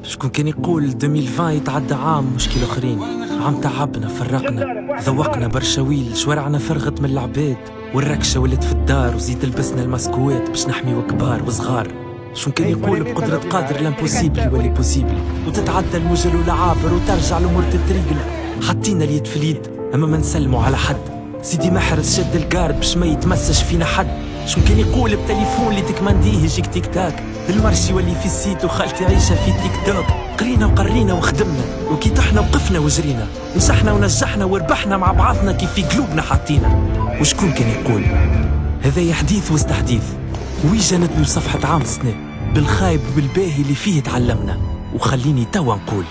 شكون كان يقول 2020 يتعدى عام مشكل اخرين، عام تعبنا فرقنا ذوقنا برشا ويل، شوارعنا فرغت من العباد والركشة ولت في الدار، وزيد لبسنا الماسكوات باش نحميو كبار وصغار. شكون كان يقول بقدرة قادر لامبوسيبل يولي بوسيبل، وتتعدى المجل والعابر وترجع الامور تتريقل. حطينا اليد في اليد اما ما نسلموا على حد، سيدي محرز شد الكارد باش ما يتمسش فينا حد. شكون كان يقول بتليفون اللي تكمانديه يجيك تيك تاك، المرشي ولي في السيت وخالتي عيشة في تيك توك. قرينا وقرينا وخدمنا وكي طحنا وقفنا وجرينا، نجحنا ونجحنا وربحنا مع بعضنا كيف في قلوبنا حاطينا. وشكون كان يقول هذا حديث وستحديث، ويجا ندوي صفحة عام السنة بالخايب وبالباهي اللي فيه تعلمنا. وخليني توا نقول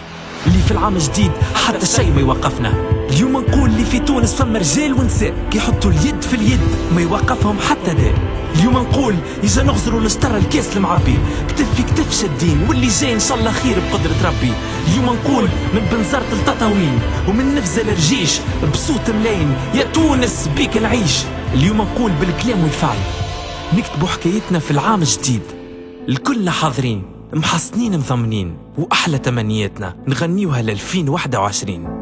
اللي في العام جديد حتى شيء ما يوقفنا. اليوم نقول اللي في تونس فما رجال ونساء كي يحطوا اليد في اليد ما يوقفهم حتى داء. اليوم نقول يجا نغزروا لشطر الكاس المعبي، كتف في كتف شادين واللي جاي ان شاء الله خير بقدرة ربي. اليوم نقول من بنزرت لتطاوين ومن نفزة لرجيش بصوت ملاين يا تونس بيك نعيش. اليوم نقول بالكلام والفعل نكتبوا حكايتنا في العام الجديد، الكلنا حاضرين محصنين مضمنين، واحلى تمنياتنا نغنيوها ل 2021.